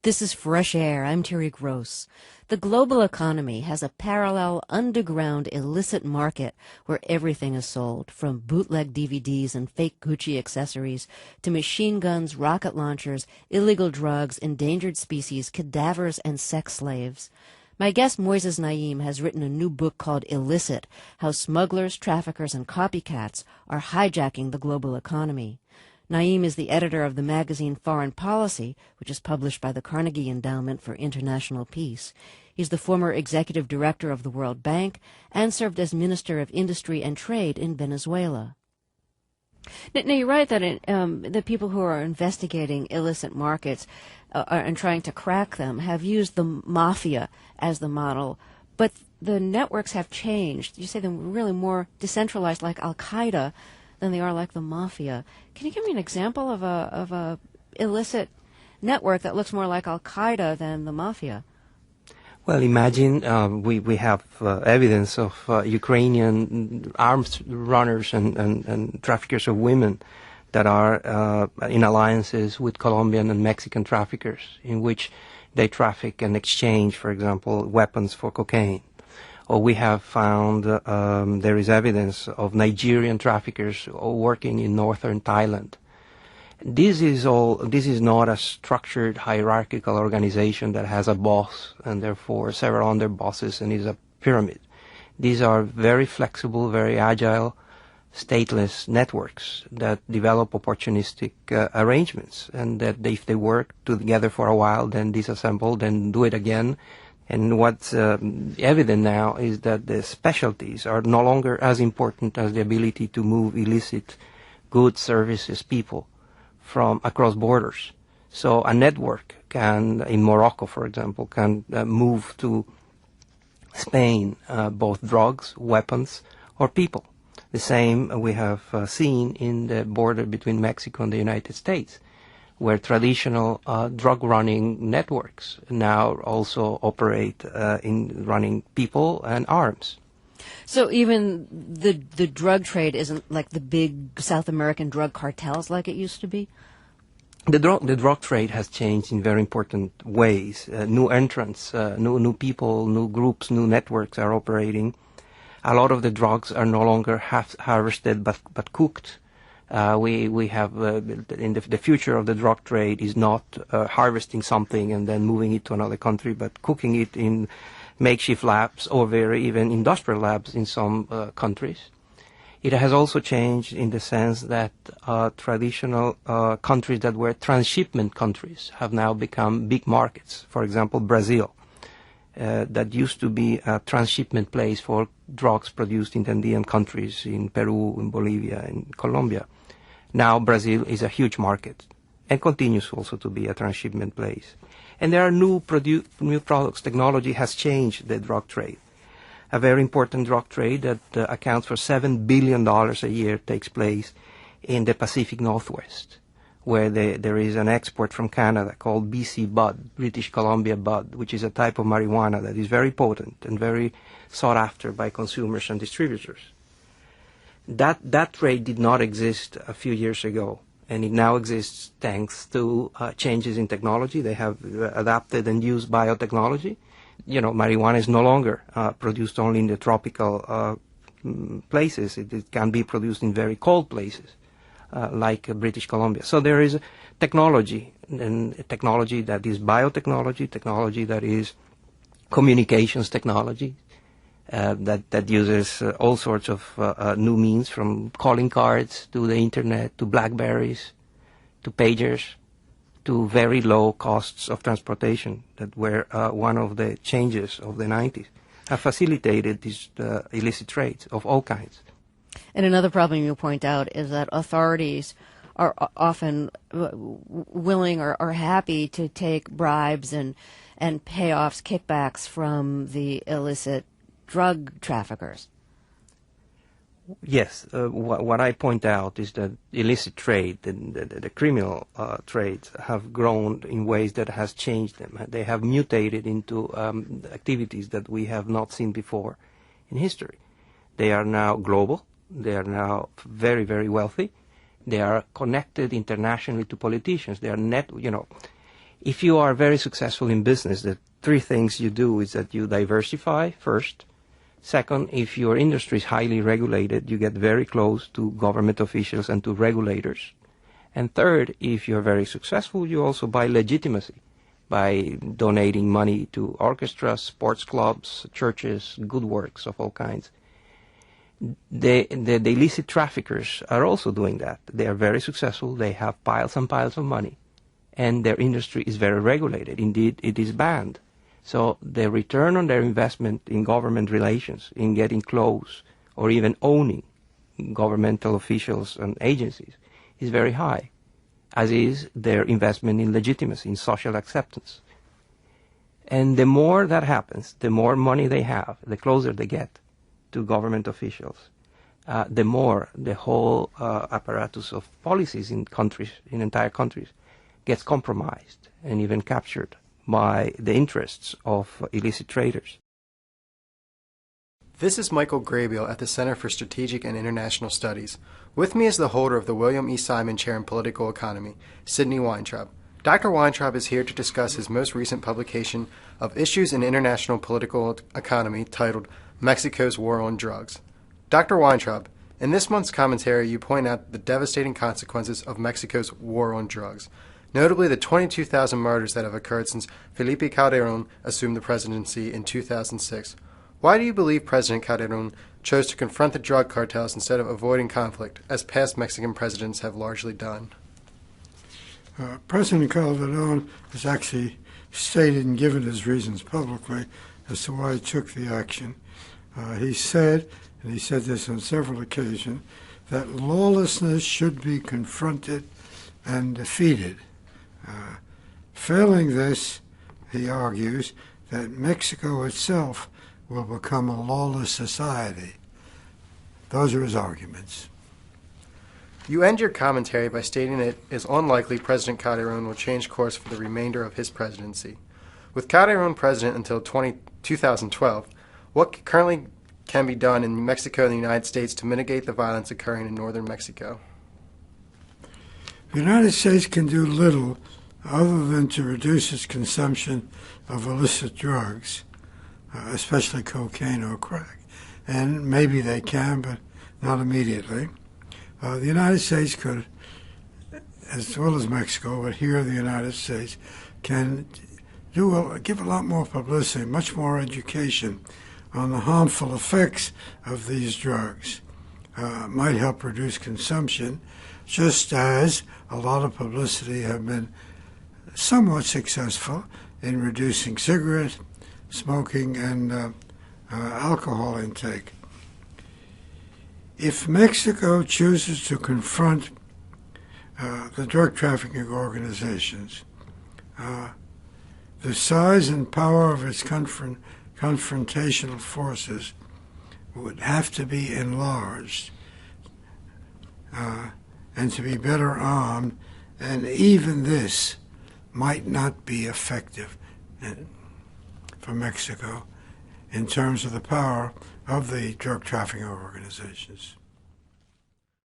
This is Fresh Air. I'm Terry Gross. The global economy has a parallel underground illicit market where everything is sold, from bootleg DVDs and fake Gucci accessories to machine guns, rocket launchers, illegal drugs, endangered species, cadavers, and sex slaves. My guest Moises Naim has written a new book called Illicit, How Smugglers, Traffickers, and Copycats Are Hijacking the Global Economy. Naim is the editor of the magazine Foreign Policy, which is published by the Carnegie Endowment for International Peace. He's the former executive director of the World Bank and served as Minister of Industry and Trade in Venezuela. Now you write that the people who are investigating illicit markets and trying to crack them have used the mafia as the model, but the networks have changed. You say they're really more decentralized, like Al-Qaeda, than they are like the mafia. Can you give me an example of a illicit network that looks more like Al-Qaeda than the mafia? Well, imagine we have evidence of Ukrainian arms runners and traffickers of women that are in alliances with Colombian and Mexican traffickers, in which they traffic and exchange, for example, weapons for cocaine. Or we have found there is evidence of Nigerian traffickers working in northern Thailand. This is not a structured hierarchical organization that has a boss and therefore several under bosses and is a pyramid. These are very flexible, very agile, stateless networks that develop opportunistic arrangements, and that if they work together for a while, then disassemble, then do it again. And what's evident now is that the specialties are no longer as important as the ability to move illicit goods, services, people from across borders. So a network can, in Morocco, for example, can move to Spain both drugs, weapons, or people. The same we have seen in the border between Mexico and the United States, where traditional drug-running networks now also operate in running people and arms. So even the drug trade isn't like the big South American drug cartels like it used to be? The drug trade has changed in very important ways. New entrants, new people, new groups, new networks are operating. A lot of the drugs are no longer harvested but cooked. We have in the future of the drug trade is not harvesting something and then moving it to another country, but cooking it in makeshift labs or very even industrial labs in some countries. It has also changed in the sense that traditional countries that were transshipment countries have now become big markets. For example, Brazil, that used to be a transshipment place for drugs produced in the Andean countries, in Peru, in Bolivia, in Colombia. Now Brazil is a huge market and continues also to be a transshipment place. And there are new products. Technology has changed the drug trade. A very important drug trade that accounts for $7 billion a year takes place in the Pacific Northwest, where there is an export from Canada called BC bud, British Columbia bud, which is a type of marijuana that is very potent and very sought after by consumers and distributors. That trade did not exist a few years ago, and it now exists thanks to changes in technology. They have adapted and used biotechnology. You know, marijuana is no longer produced only in the tropical places. It can be produced in very cold places, like British Columbia. So there is technology, and technology that is biotechnology, technology that is communications technology, that uses all sorts of new means, from calling cards to the internet to BlackBerries to pagers to very low costs of transportation that were one of the changes of the 90s, have facilitated these illicit trades of all kinds. And another problem you point out is that authorities are often willing or happy to take bribes and payoffs, kickbacks from the illicit drug traffickers. Yes, what I point out is that illicit trade, the criminal trades, have grown in ways that has changed them. They have mutated into activities that we have not seen before in history. They are now global. They are now very, very wealthy. They are connected internationally to politicians. They are If you are very successful in business, the three things you do is that you diversify first. Second, if your industry is highly regulated, you get very close to government officials and to regulators. And third, if you're very successful, you also buy legitimacy by donating money to orchestras, sports clubs, churches, good works of all kinds. The illicit traffickers are also doing that. They are very successful. They have piles and piles of money. And their industry is very regulated. Indeed, it is banned. So the return on their investment in government relations, in getting close or even owning governmental officials and agencies, is very high, as is their investment in legitimacy, in social acceptance. And the more that happens, the more money they have, the closer they get to government officials, the more the whole apparatus of policies in countries, in entire countries, gets compromised and even captured by the interests of illicit traders. This is Michael Graybiel at the Center for Strategic and International Studies. With me is the holder of the William E. Simon Chair in Political Economy, Sidney Weintraub. Dr. Weintraub is here to discuss his most recent publication of Issues in International Political Economy titled Mexico's War on Drugs. Dr. Weintraub, in this month's commentary you point out the devastating consequences of Mexico's war on drugs, notably the 22,000 murders that have occurred since Felipe Calderón assumed the presidency in 2006. Why do you believe President Calderón chose to confront the drug cartels instead of avoiding conflict, as past Mexican presidents have largely done? President Calderón has actually stated and given his reasons publicly as to why he took the action. He said, and he said this on several occasions, that lawlessness should be confronted and defeated. Failing this, he argues, that Mexico itself will become a lawless society. Those are his arguments. You end your commentary by stating it is unlikely President Calderón will change course for the remainder of his presidency. With Calderón president until 2012, what currently can be done in Mexico and the United States to mitigate the violence occurring in northern Mexico? The United States can do little other than to reduce its consumption of illicit drugs, especially cocaine or crack. And maybe they can, but not immediately. The United States could, as well as Mexico, but here the United States can give a lot more publicity, much more education on the harmful effects of these drugs. Might help reduce consumption, just as a lot of publicity have been somewhat successful in reducing cigarette smoking and alcohol intake. If Mexico chooses to confront the drug trafficking organizations, the size and power of its confrontational forces would have to be enlarged and to be better armed, and even this might not be effective for Mexico in terms of the power of the drug trafficking organizations.